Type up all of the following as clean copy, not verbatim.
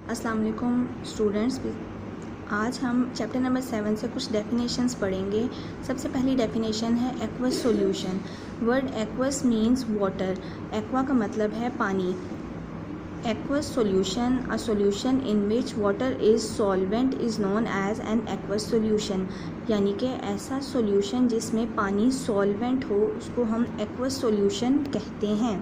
अस्सलाम वालेकुम स्टूडेंट्स। आज हम चैप्टर नंबर 7 से कुछ डेफिनेशंस पढ़ेंगे। सबसे पहली डेफिनेशन है aqueous solution. Word aqueous means water. Aqua का मतलब है पानी। Aqueous solution, a solution in which water is solvent is known as an aqueous solution. यानी कि ऐसा सॉल्यूशन जिसमें पानी सॉल्वेंट हो उसको हम एक्वस सॉल्यूशन कहते हैं।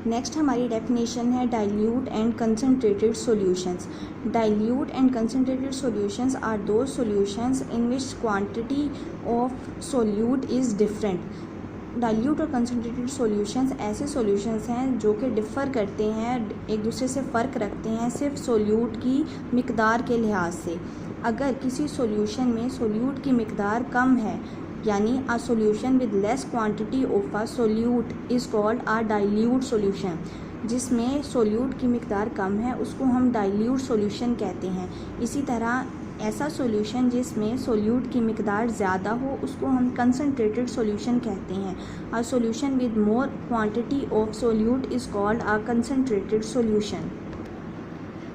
नेक्स्ट हमारी डेफिनेशन है dilute and concentrated solutions. Dilute and concentrated solutions are दो solutions in which quantity of solute is different. Dilute और कंसनट्रेटेड सॉल्यूशंस ऐसे सॉल्यूशंस हैं जो कि डिफ़र करते हैं, एक दूसरे से फ़र्क रखते हैं सिर्फ सोल्यूट की मिकदार के लिहाज से। अगर किसी सॉल्यूशन में सोल्यूट की मिकदार कम है, यानी a solution with less quantity of a solute is called a dilute solution. जिसमें सोल्यूट की मिकदार कम है उसको हम डाइल्यूट सॉल्यूशन कहते हैं। इसी तरह ऐसा सॉल्यूशन जिसमें सोल्यूट की मिकदार ज़्यादा हो उसको हम कंसनट्रेटेड सॉल्यूशन कहते हैं। A solution with more quantity of solute is called a concentrated solution.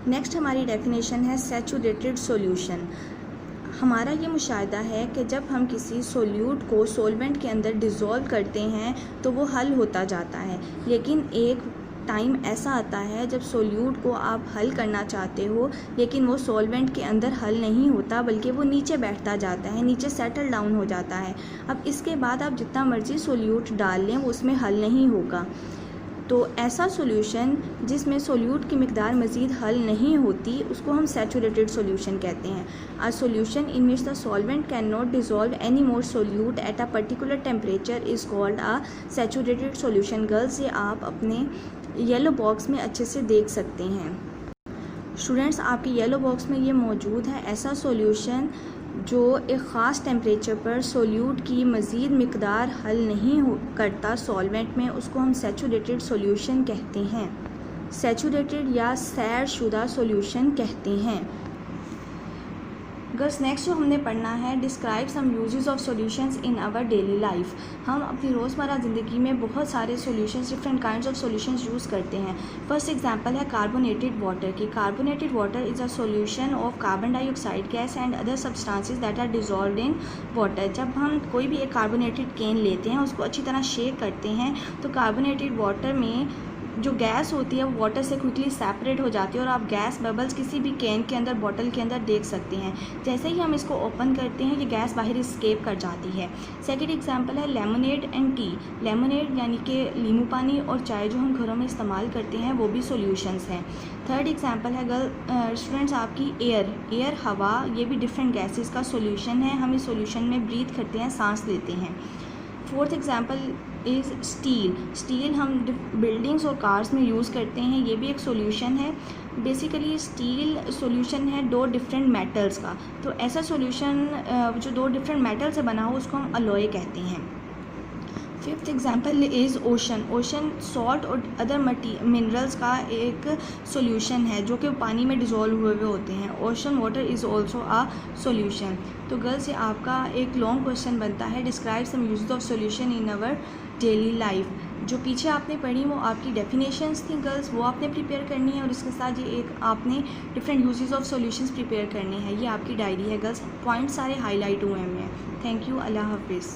Next हमारी डेफिनेशन है सैचुरेटेड सॉल्यूशन। हमारा ये मुशाहिदा है कि जब हम किसी सोल्यूट को सॉल्वेंट के अंदर डिज़ोल्व करते हैं तो वो हल होता जाता है, लेकिन एक टाइम ऐसा आता है जब सोल्यूट को आप हल करना चाहते हो लेकिन वो सॉल्वेंट के अंदर हल नहीं होता बल्कि वो नीचे बैठता जाता है, नीचे सेटल डाउन हो जाता है। अब इसके बाद आप जितना मर्ज़ी सोल्यूट डाल लें वो उसमें हल नहीं होगा। तो ऐसा सॉल्यूशन जिसमें सोल्यूट की मिकदार मज़ीद हल नहीं होती उसको हम सैचुरेटेड सॉल्यूशन कहते हैं। अ solution in which the solvent can not dissolve any more solute at a particular temperature is called a saturated solution. Girls, ये आप अपने येलो बॉक्स में अच्छे से देख सकते हैं। स्टूडेंट्स, आपके येलो बॉक्स में ये मौजूद है ऐसा सॉल्यूशन जो एक ख़ास टेम्परेचर पर सोल्यूट की मज़ीद मिकदार हल नहीं करता सॉल्वेंट में, उसको हम सैचुरेटेड सॉल्यूशन कहते हैं। सैचुरेटेड या सैर शुदा सॉल्यूशन कहते हैं। गर्ल्स, नेक्स्ट जो हमने पढ़ना है describe some uses of solutions in our daily life. हम अपनी रोज़मर्रा ज़िंदगी में बहुत सारे solutions, different kinds of solutions use करते हैं। फर्स्ट एग्जांपल है कार्बोनेटेड वाटर की। Carbonated water is a solution of carbon dioxide gas and other substances that are dissolved in water. जब हम कोई भी एक कार्बोनेटेड कैन लेते हैं, उसको अच्छी तरह शेक करते हैं तो कार्बोनेटेड वाटर में जो गैस होती है वो वाटर से क्विकली सेपरेट हो जाती है और आप गैस बबल्स किसी भी कैन के अंदर, बॉटल के अंदर देख सकते हैं। जैसे ही हम इसको ओपन करते हैं ये गैस बाहर एस्केप कर जाती है। सेकंड एग्जांपल है लेमनेड एंड टी। लेमनेड यानी कि नींबू पानी और चाय जो हम घरों में इस्तेमाल करते हैं वो भी सॉल्यूशंस हैं। थर्ड एग्जांपल है स्टूडेंट्स आपकी एयर हवा, ये भी डिफरेंट गैसेस का सॉल्यूशन है। हम इस सॉल्यूशन में ब्रीथ करते हैं, सांस लेते हैं। फोर्थ एग्जांपल इज़ स्टील हम बिल्डिंग्स और कार्स में यूज़ करते हैं, ये भी एक सॉल्यूशन है। बेसिकली स्टील सॉल्यूशन है दो डिफरेंट मेटल्स का। तो ऐसा सॉल्यूशन जो दो डिफरेंट मेटल से बना हो उसको हम अलॉय कहते हैं। Fifth example is ocean salt और अदर मिनरल्स का एक सॉल्यूशन है जो कि पानी में डिज़ोल्व हुए होते हैं। Ocean water is also a solution. तो गर्ल्स, ये आपका एक लॉन्ग क्वेश्चन बनता है describe some uses of solution in our daily life. जो पीछे आपने पढ़ी वो आपकी डेफिनेशंस थी गर्ल्स, वो आपने प्रिपेयर करनी है और इसके साथ ये एक आपने different uses of solutions prepare करने हैं। ये आपकी डायरी है गर्ल्स, पॉइंट सारे हाईलाइट हुए हैं। थैंक यू, अल्लाह हाफिज़।